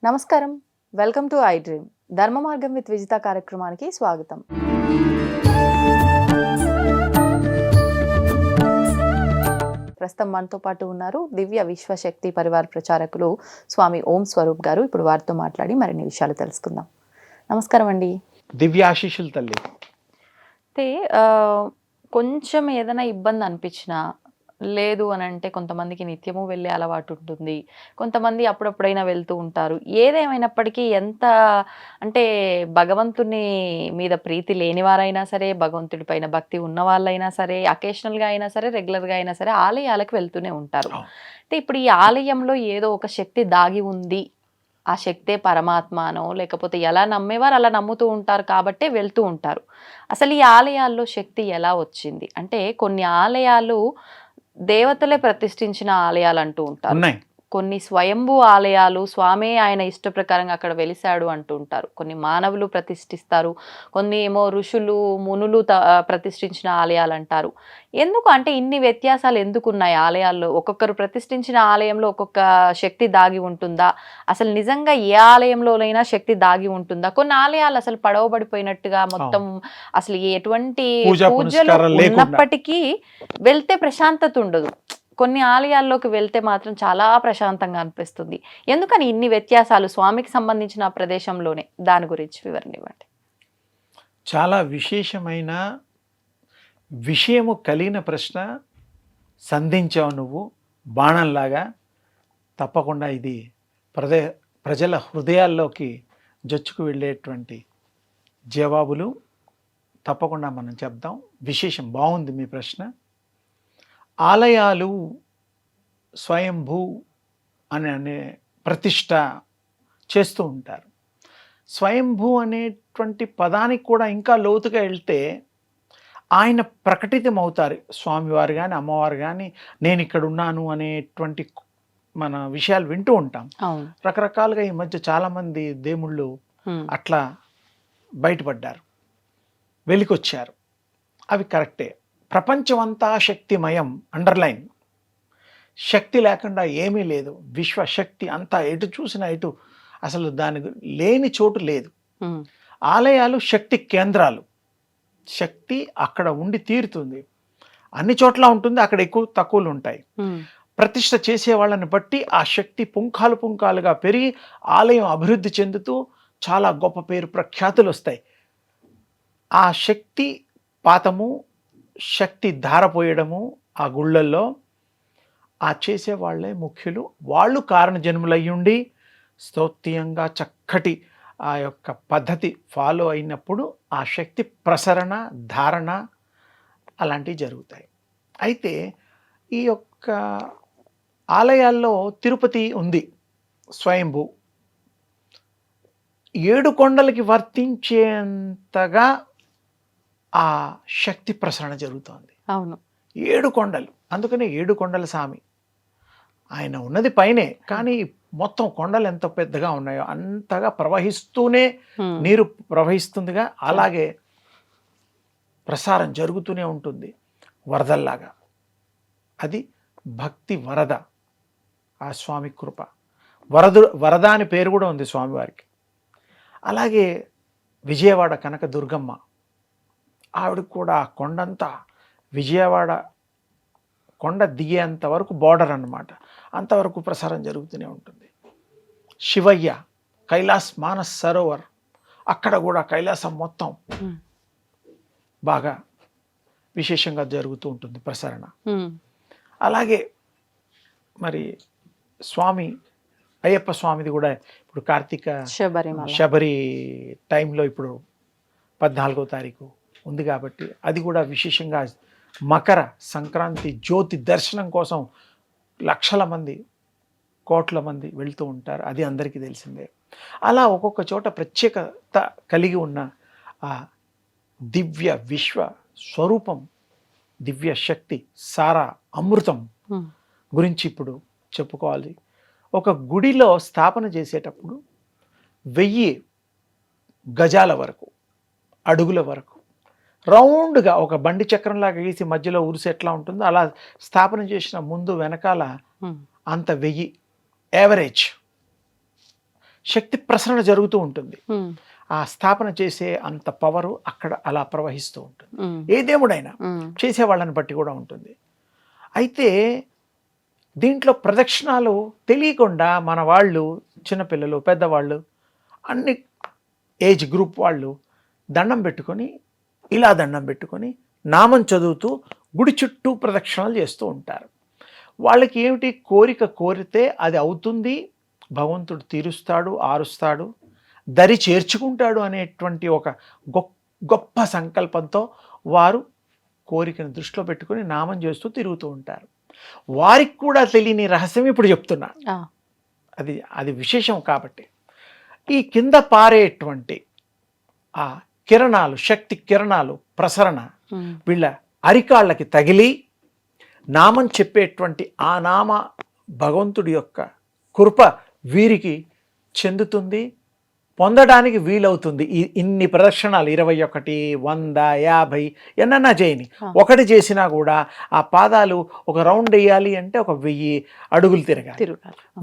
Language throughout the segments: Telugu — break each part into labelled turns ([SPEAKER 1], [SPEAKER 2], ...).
[SPEAKER 1] నమస్కారం. Welcome to I dream. ధర్మ మార్గం విత్ విజిత కార్యక్రమానికి స్వాగతం. ప్రస్తుతం మనతో పాటు ఉన్నారు దివ్య విశ్వశక్తి పరివార్ ప్రచారకులు స్వామి ఓం స్వరూప్ గారు. ఇప్పుడు వారితో మాట్లాడి మరిన్ని విషయాలు తెలుసుకుందాం. నమస్కారం అండి.
[SPEAKER 2] దివ్య ఆశీస్సులు తల్లి.
[SPEAKER 1] అయితే కొంచెం ఏదైనా ఇబ్బంది అనిపించినా లేదు అని అంటే కొంతమందికి నిత్యము వెళ్ళే అలవాటు ఉంటుంది, కొంతమంది అప్పుడప్పుడైనా వెళ్తూ ఉంటారు. ఏదేమైనప్పటికీ ఎంత అంటే భగవంతుని మీద ప్రీతి లేని వారైనా సరే, భగవంతుడి పైన భక్తి ఉన్న వాళ్ళైనా సరే, అకేషనల్గా అయినా సరే, రెగ్యులర్గా అయినా సరే ఆలయాలకు వెళ్తూనే ఉంటారు. అంటే ఇప్పుడు ఈ ఆలయంలో ఏదో ఒక శక్తి దాగి ఉంది, ఆ శక్తే పరమాత్మనో లేకపోతే ఎలా నమ్మేవారు అలా నమ్ముతూ ఉంటారు కాబట్టే వెళ్తూ ఉంటారు. అసలు ఈ ఆలయాల్లో శక్తి ఎలా వచ్చింది అంటే కొన్ని ఆలయాలు దేవతలే ప్రతిష్ఠించిన ఆలయాలు అంటూ ఉంటారు.
[SPEAKER 2] ఉన్నాయి.
[SPEAKER 1] కొన్ని స్వయంభూ ఆలయాలు స్వామే ఆయన ఇష్ట ప్రకారంగా అక్కడ వెలిశాడు అంటూ ఉంటారు. కొన్ని మానవులు ప్రతిష్ఠిస్తారు, కొన్ని ఏమో ఋషులు మునులు ప్రతిష్ఠించిన ఆలయాలు అంటారు. ఎందుకు అంటే ఇన్ని వ్యత్యాసాలు ఎందుకు ఉన్నాయి ఆలయాల్లో? ఒక్కొక్కరు ప్రతిష్ఠించిన ఆలయంలో ఒక్కొక్క శక్తి దాగి ఉంటుందా? అసలు నిజంగా ఏ ఆలయంలోనైనా శక్తి దాగి ఉంటుందా? కొన్ని ఆలయాలు అసలు పడవబడిపోయినట్టుగా మొత్తం అసలు ఎటువంటి పూజలు ఉన్నప్పటికీ వెళ్తే ప్రశాంతత ఉండదు. కొన్ని ఆలయాల్లోకి వెళ్తే మాత్రం చాలా ప్రశాంతంగా అనిపిస్తుంది. ఎందుకని ఇన్ని వ్యత్యాసాలు స్వామికి సంబంధించిన ప్రదేశంలోనే? దాని గురించి వివరణ ఇవ్వండి.
[SPEAKER 2] చాలా విశేషమైన విషయము కలిగిన ప్రశ్న సంధించావు నువ్వు బాణంలాగా. తప్పకుండా ఇది ప్రజల హృదయాల్లోకి జొచ్చుకు వెళ్ళేటువంటి జవాబులు తప్పకుండా మనం చెప్దాం. విశేషం బాగుంది మీ ప్రశ్న. ఆలయాలు స్వయంభూ అనే ప్రతిష్ట చేస్తూ ఉంటారు. స్వయంభూ అనేటువంటి పదానికి కూడా ఇంకా లోతుగా వెళ్తే ఆయన ప్రకటితం అవుతారు. స్వామివారు కానీ అమ్మవారు కానీ నేను ఇక్కడ ఉన్నాను అనేటువంటి మన విషయాలు వింటూ ఉంటాం. రకరకాలుగా ఈ మధ్య చాలామంది దేవుళ్ళు అట్లా బయటపడ్డారు, వెలికొచ్చారు. అవి కరెక్టే. ప్రపంచమంతా శక్తిమయం. అండర్లైన్. శక్తి లేకుండా ఏమీ లేదు. విశ్వశక్తి అంతా ఎటు చూసినా ఎటు అసలు దానికి లేని చోటు లేదు. ఆలయాలు శక్తి కేంద్రాలు. శక్తి అక్కడ ఉండి తీరుతుంది. అన్ని చోట్ల ఉంటుంది, అక్కడ ఎక్కువ తక్కువలు ఉంటాయి. ప్రతిష్ఠ చేసే వాళ్ళని బట్టి ఆ శక్తి పుంఖాలుగా పెరిగి ఆలయం అభివృద్ధి చెందుతూ చాలా గొప్ప పేరు ప్రఖ్యాతులు వస్తాయి. ఆ శక్తి పాతము, శక్తి ధారపోయడము ఆ గుళ్ళల్లో ఆ చేసేవాళ్లే ముఖ్యులు. వాళ్ళు కారణ జన్ములయ్యుండి స్తోత్రీయంగా చక్కటి ఆ యొక్క పద్ధతి ఫాలో అయినప్పుడు ఆ శక్తి ప్రసరణ, ధారణ అలాంటివి జరుగుతాయి. అయితే ఈ యొక్క ఆలయాల్లో తిరుపతి ఉంది స్వయంభూ. 7 కొండలకి వర్తించేంతగా ఆ శక్తి ప్రసరణ జరుగుతోంది.
[SPEAKER 1] అవును,
[SPEAKER 2] 7 కొండలు. అందుకనే 7 కొండల స్వామి. ఆయన ఉన్నది పైనే, కానీ మొత్తం కొండలు ఎంత పెద్దగా ఉన్నాయో అంతగా ప్రవహిస్తూనే నీరు ప్రవహిస్తుందిగా, అలాగే ప్రసారం జరుగుతూనే ఉంటుంది వరదల్లాగా. అది భక్తి వరద, ఆ స్వామి కృప. వరద అని పేరు కూడా ఉంది స్వామివారికి. అలాగే విజయవాడ కనక దుర్గమ్మ, ఆవిడకి కూడా ఆ కొండంతా విజయవాడ కొండ దిగేంత వరకు బార్డర్ అన్నమాట, అంతవరకు ప్రసారం జరుగుతూనే ఉంటుంది. శివయ్య కైలాస్ మానస్ సరోవర్, అక్కడ కూడా కైలాసం మొత్తం బాగా విశేషంగా జరుగుతూ ఉంటుంది ప్రసరణ. అలాగే మరి స్వామి అయ్యప్ప స్వామిది కూడా ఇప్పుడు కార్తీక శబరి టైంలో ఇప్పుడు 14వ తారీఖు ఉంది కాబట్టి అది కూడా విశేషంగా మకర సంక్రాంతి జ్యోతి దర్శనం కోసం లక్షల మంది, కోట్ల మంది వెళ్తూ ఉంటారు. అది అందరికీ తెలిసిందే. అలా ఒక్కొక్క చోట ప్రత్యేకత కలిగి ఉన్న ఆ దివ్య విశ్వ స్వరూపం, దివ్య శక్తి, సారా అమృతం గురించి ఇప్పుడు చెప్పుకోవాలి. ఒక గుడిలో స్థాపన చేసేటప్పుడు 1000 గజాల వరకు, అడుగుల వరకు రౌండ్గా ఒక బండి చక్రంలాగా గీసి మధ్యలో ఉరుసు ఎట్లా ఉంటుందో అలా స్థాపన చేసిన ముందు వెనకాల అంత 1000 యావరేజ్ శక్తి ప్రసరణ జరుగుతూ ఉంటుంది.
[SPEAKER 1] ఉమ్,
[SPEAKER 2] ఆ స్థాపన చేసే అంత పవరు అక్కడ అలా ప్రవహిస్తూ ఉంటుంది.
[SPEAKER 1] ఉమ్,
[SPEAKER 2] ఏ దేవుడైనా
[SPEAKER 1] ఉమ్,
[SPEAKER 2] చేసే వాళ్ళని బట్టి కూడా ఉంటుంది. అయితే దీంట్లో ప్రదక్షిణాలు తెలియకుండా మన వాళ్ళు, చిన్నపిల్లలు, పెద్దవాళ్ళు, అన్ని ఏజ్ గ్రూప్ వాళ్ళు దండం పెట్టుకొని, ఇలా దండం పెట్టుకొని నామం చదువుతూ గుడి చుట్టూ ప్రదక్షిణాలు చేస్తూ ఉంటారు. వాళ్ళకి ఏమిటి కోరిక కోరితే అది అవుతుంది, భగవంతుడు తీరుస్తాడు, ఆరుస్తాడు, దరి చేర్చుకుంటాడు అనేటువంటి ఒక గొప్ప సంకల్పంతో వారు కోరికను దృష్టిలో పెట్టుకొని నామం చేస్తూ తిరుగుతూ ఉంటారు. వారికి కూడా తెలియని రహస్యం ఇప్పుడు చెప్తున్నా.
[SPEAKER 1] ఆ,
[SPEAKER 2] అది విశేషం. కాబట్టి ఈ కింద పారేటువంటి ఆ కిరణాలు, శక్తి కిరణాలు ప్రసరణ
[SPEAKER 1] ఉమ్,
[SPEAKER 2] వీళ్ళ అరికాళ్ళకి తగిలి నామం చెప్పేటువంటి ఆ నామ భగవంతుడి యొక్క కృప వీరికి చెందుతుంది, పొందడానికి వీలవుతుంది. ఇన్ని ప్రదక్షిణాలు 21, 100, 50 ఎన్నన్నా చేయని, ఒకటి చేసినా కూడా ఆ పాదాలు ఒక రౌండ్ వేయాలి అంటే ఒక 1000 అడుగులు తిరగాలి.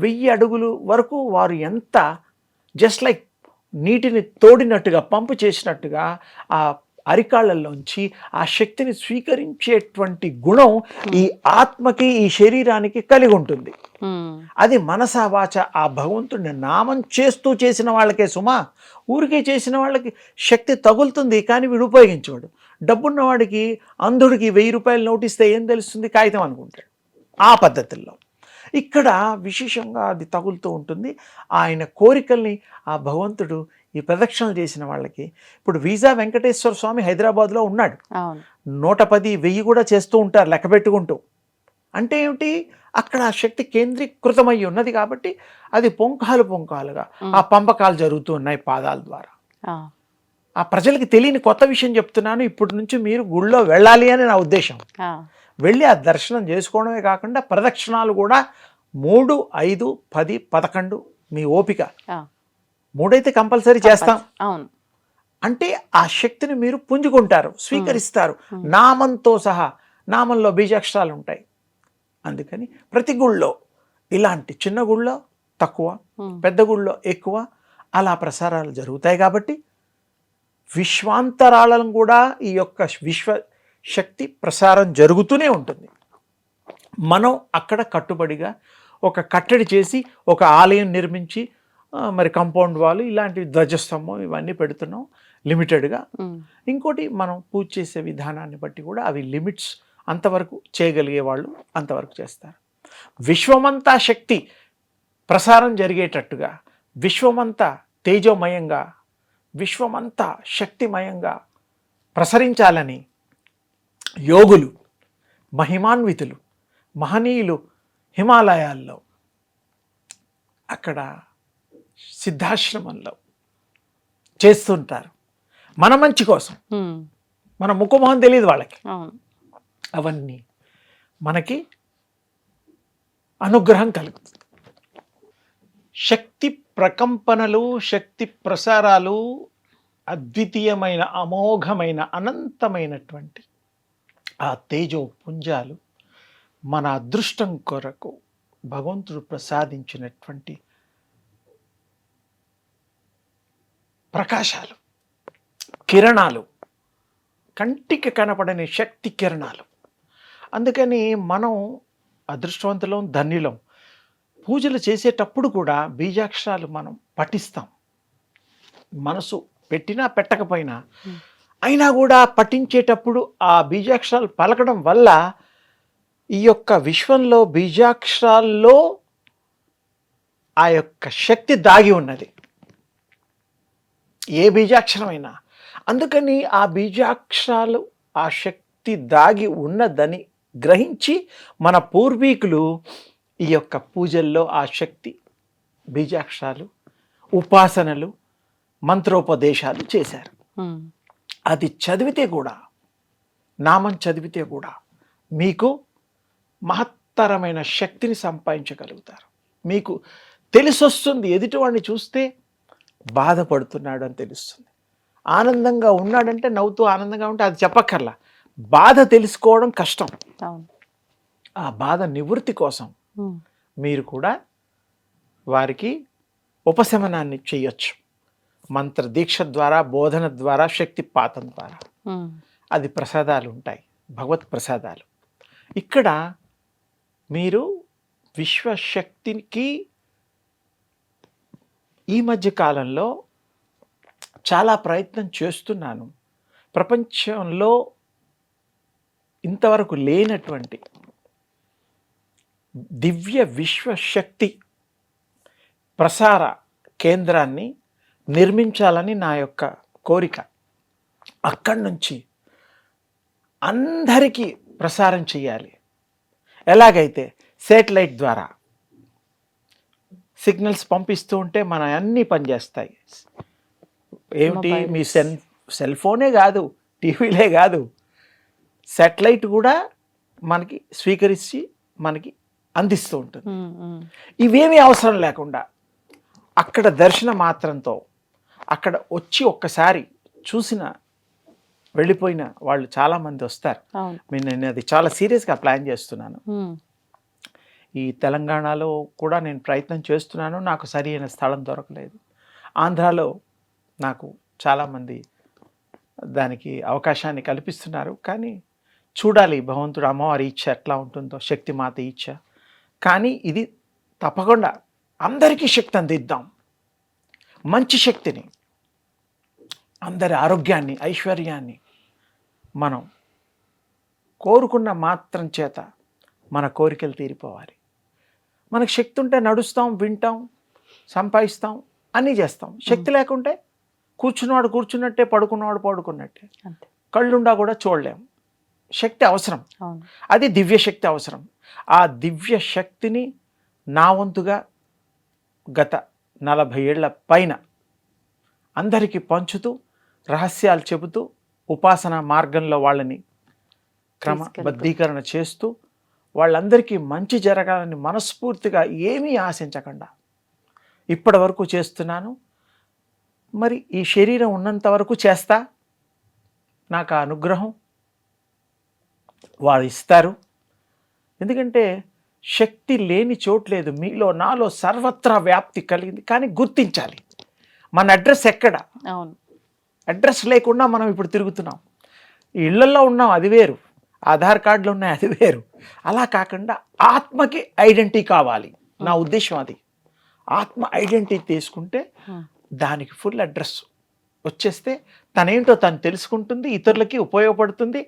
[SPEAKER 2] 1000 అడుగులు వరకు వారు ఎంత జస్ట్ లైక్ నీటిని తోడినట్టుగా, పంపు చేసినట్టుగా ఆ అరికాళ్ళల్లోంచి ఆ శక్తిని స్వీకరించేటువంటి గుణం ఈ ఆత్మకి, ఈ శరీరానికి కలిగి ఉంటుంది.
[SPEAKER 1] ఉమ్,
[SPEAKER 2] అది మనసా వాచ ఆ భగవంతుడిని నామం చేస్తూ చేసిన వాళ్ళకే సుమా. ఊరికే చేసిన వాళ్ళకి శక్తి తగులుతుంది, కానీ వీడు ఉపయోగించేవాడు. డబ్బున్నవాడికి, అంధుడికి 1000 రూపాయలు నోటిస్తే ఏం తెలుస్తుంది? కాగితం అనుకుంటాడు. ఆ పద్ధతుల్లో ఇక్కడ విశేషంగా అది తగులుతూ ఉంటుంది. ఆయన కోరికల్ని ఆ భగవంతుడు ఈ ప్రదక్షిణలు చేసిన వాళ్ళకి, ఇప్పుడు వీసా వెంకటేశ్వర స్వామి హైదరాబాద్లో ఉన్నాడు. 110, 1000 కూడా చేస్తూ ఉంటారు లెక్క పెట్టుకుంటూ. అంటే ఏమిటి? అక్కడ ఆ శక్తి కేంద్రీకృతమై ఉన్నది కాబట్టి అది పొంకాలుగా ఆ పంపకాలు జరుగుతూ ఉన్నాయి పాదాల ద్వారా. ఆ ప్రజలకి తెలియని కొత్త విషయం చెప్తున్నాను. ఇప్పటి నుంచి మీరు గుళ్ళో వెళ్ళాలి అని నా ఉద్దేశం. వెళ్ళి ఆ దర్శనం చేసుకోవడమే కాకుండా ప్రదక్షిణాలు కూడా 3, 5, 10, 11 మీ ఓపిక. 3 అయితే కంపల్సరీ చేస్తాం.
[SPEAKER 1] అవును.
[SPEAKER 2] అంటే ఆ శక్తిని మీరు పుంజుకుంటారు, స్వీకరిస్తారు నామంతో సహా. నామంలో బీజాక్షరాలు ఉంటాయి. అందుకని ప్రతి గుళ్ళో ఇలాంటి చిన్న గుళ్ళో తక్కువ, పెద్ద గుళ్ళో ఎక్కువ అలా ప్రసారాలు జరుగుతాయి. కాబట్టి విశ్వాంతరాలను కూడా ఈ యొక్క విశ్వ శక్తి ప్రసారం జరుగుతూనే ఉంటుంది. మనం అక్కడ కట్టుబడిగా ఒక కట్టడి చేసి ఒక ఆలయం నిర్మించి మరి కాంపౌండ్ వాళ్ళు ఇలాంటి ధ్వజస్తంభం ఇవన్నీ పెడుతున్నాం లిమిటెడ్గా. ఇంకోటి మనం పూజ చేసే విధానాన్ని బట్టి కూడా అవి లిమిట్స్, అంతవరకు చేయగలిగే వాళ్ళు అంతవరకు చేస్తారు. విశ్వమంతా శక్తి ప్రసారం జరిగేటట్టుగా, విశ్వమంతా తేజోమయంగా, విశ్వమంతా శక్తిమయంగా ప్రసరించాలని యోగులు, మహిమాన్వితులు, మహనీయులు హిమాలయాల్లో, అక్కడ సిద్ధాశ్రమంలో చేస్తుంటారు మన మంచి కోసం. మన ముఖమోహం తెలియదు వాళ్ళకి. అవన్నీ మనకి అనుగ్రహం కలుగుతుంది. శక్తి ప్రకంపనలు, శక్తి ప్రసారాలు అద్వితీయమైన, అమోఘమైన, అనంతమైనటువంటి ఆ తేజో పుంజాలు మన అదృష్టం కొరకు భగవంతుడు ప్రసాదించినటువంటి ప్రకాశాలు, కిరణాలు, కంటికి కనపడని శక్తి కిరణాలు. అందుకని మనం అదృష్టవంతులం, ధన్యులం. పూజలు చేసేటప్పుడు కూడా బీజాక్షరాలు మనం పఠిస్తాం. మనసు పెట్టినా పెట్టకపోయినా అయినా కూడా పఠించేటప్పుడు ఆ బీజాక్షరాలు పలకడం వల్ల ఈ యొక్క విశ్వంలో బీజాక్షరాల్లో ఆ యొక్క శక్తి దాగి ఉన్నది, ఏ బీజాక్షరమైనా. అందుకని ఆ బీజాక్షరాలు ఆ శక్తి దాగి ఉన్నదని గ్రహించి మన పూర్వీకులు ఈ యొక్క పూజల్లో ఆ శక్తి బీజాక్షరాలు, ఉపాసనలు, మంత్రోపదేశాలు చేశారు. అది చదివితే కూడా, నామం చదివితే కూడా మీకు మహత్తరమైన శక్తిని సంపాదించగలుగుతారు. మీకు తెలిసొస్తుంది, ఎదుటివాడిని చూస్తే బాధపడుతున్నాడు అని తెలుస్తుంది. ఆనందంగా ఉన్నాడంటే, నవ్వుతూ ఆనందంగా ఉంటే అది చెప్పక్కర్లా. బాధ తెలుసుకోవడం కష్టం. ఆ బాధ నివృత్తి కోసం మీరు కూడా వారికి ఉపశమనాన్ని చేయొచ్చు. మంత్ర దీక్ష ద్వారా, బోధన ద్వారా, శక్తిపాతం ద్వారా.
[SPEAKER 1] ఉమ్,
[SPEAKER 2] అది ప్రసాదాలు ఉంటాయి, భగవత్ ప్రసాదాలు. ఇక్కడ మీరు విశ్వశక్తికి ఈ మధ్య కాలంలో చాలా ప్రయత్నం చేస్తున్నాను. ప్రపంచంలో ఇంతవరకు లేనటువంటి దివ్య విశ్వశక్తి ప్రసార కేంద్రాన్ని నిర్మించాలని నా యొక్క కోరిక. అక్కడి నుంచి అందరికీ ప్రసారం చేయాలి. ఎలాగైతే శాటిలైట్ ద్వారా సిగ్నల్స్ పంపిస్తూ ఉంటే మన అన్నీ పనిచేస్తాయి. ఏమిటి, మీ సెల్ ఫోనే కాదు, టీవీలే కాదు, శాటిలైట్ కూడా మనకి స్వీకరించి మనకి అందిస్తూ ఉంటుంది. ఇవేమీ అవసరం లేకుండా అక్కడ దర్శన మాత్రంతో అక్కడ వచ్చి ఒక్కసారి చూసిన వెళ్ళిపోయిన వాళ్ళు చాలామంది వస్తారు. నేను అది చాలా సీరియస్గా ప్లాన్ చేస్తున్నాను. ఈ తెలంగాణలో కూడా నేను ప్రయత్నం చేస్తున్నాను, నాకు సరి అయిన స్థలం దొరకలేదు. ఆంధ్రాలో నాకు చాలామంది దానికి అవకాశాన్ని కల్పిస్తున్నారు. కానీ చూడాలి, భగవంతుడు అమ్మవారి ఇచ్చ ఎట్లా ఉంటుందో, శక్తి మాత ఇచ్చ. కానీ ఇది తప్పకుండా అందరికీ శక్తి అందిద్దాం, మంచి శక్తిని, అందరి ఆరోగ్యాన్ని, ఐశ్వర్యాన్ని. మనం కోరుకున్న మాత్రం చేత మన కోరికలు తీరిపోవాలి. మనకు శక్తి ఉంటే నడుస్తాం, వింటాం, సంపాదిస్తాం, అన్నీ చేస్తాం. శక్తి లేకుంటే కూర్చున్నవాడు కూర్చున్నట్టే, పడుకున్నవాడు పడుకున్నట్టే, కళ్ళుండా కూడా చూడలేం. శక్తి అవసరం, అది దివ్య శక్తి అవసరం. ఆ దివ్య శక్తిని నా వంతుగా గత 40 ఏళ్ల పైన అందరికీ పంచుతూ, రహస్యాలు చెబుతూ, ఉపాసన మార్గంలో వాళ్ళని క్రమబద్ధీకరణ చేస్తూ, వాళ్ళందరికీ మంచి జరగాలని మనస్ఫూర్తిగా ఏమీ ఆశించకుండా ఇప్పటి వరకు చేస్తున్నాను. మరి ఈ శరీరం ఉన్నంత వరకు చేస్తా. నాకు ఆ అనుగ్రహం వారు ఇస్తారు. ఎందుకంటే శక్తి లేని చోట్లేదు, మీలో నాలో సర్వత్రా వ్యాప్తి కలిగింది. కానీ గుర్తించాలి మన అడ్రస్ ఎక్కడ. అడ్రస్ లేకుండా మనం ఇప్పుడు తిరుగుతున్నాం. ఇళ్లలో ఉన్నాం, అది వేరు. ఆధార్ కార్డులు ఉన్నాయి, అది వేరు. అలా కాకుండా ఆత్మకి ఐడెంటిటీ కావాలి. నా ఉద్దేశం అది. ఆత్మ ఐడెంటిటీ తీసుకుంటే దానికి ఫుల్ అడ్రస్ వచ్చేస్తే తనేంటో తను తెలుసుకుంటుంది, ఇతరులకి ఉపయోగపడుతుంది,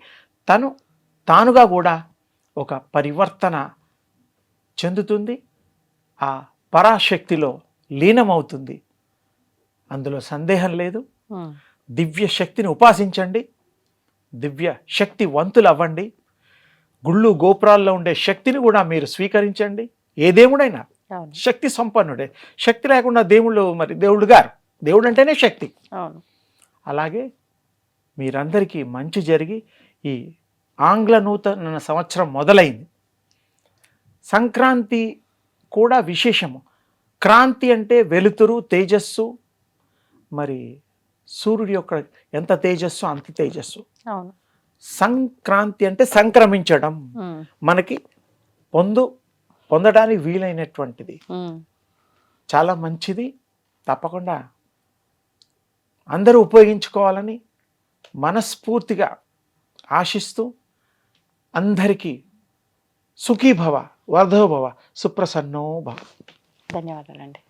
[SPEAKER 2] తానుగా కూడా ఒక పరివర్తన చెందుతుంది, ఆ పరాశక్తిలో లీనమవుతుంది. అందులో సందేహం లేదు. దివ్య శక్తిని ఉపాసించండి, దివ్య శక్తి వంతులు అవ్వండి. గుళ్ళు గోపురాల్లో ఉండే శక్తిని కూడా మీరు స్వీకరించండి. ఏ దేవుడైనా శక్తి సంపన్నుడే. శక్తి లేకుండా మరి దేవుడు గారు, దేవుడు అంటేనే శక్తి. అలాగే మీరందరికీ మంచి జరిగి, ఈ ఆంగ్ల నూతన సంవత్సరం మొదలైంది. సంక్రాంతి కూడా విశేషము. క్రాంతి అంటే వెలుతురు, తేజస్సు. మరి సూర్యుడి యొక్క ఎంత తేజస్సు అంత తేజస్సు. సంక్రాంతి అంటే సంక్రమించడం, మనకి పొందడానికి వీలైనటువంటిది. చాలా మంచిది. తప్పకుండా అందరూ ఉపయోగించుకోవాలని మనస్ఫూర్తిగా ఆశిస్తూ, అందరికీ సుఖీభవ, వర్ధోభవ, సుప్రసన్నో భవ.
[SPEAKER 1] ధన్యవాదాలండి.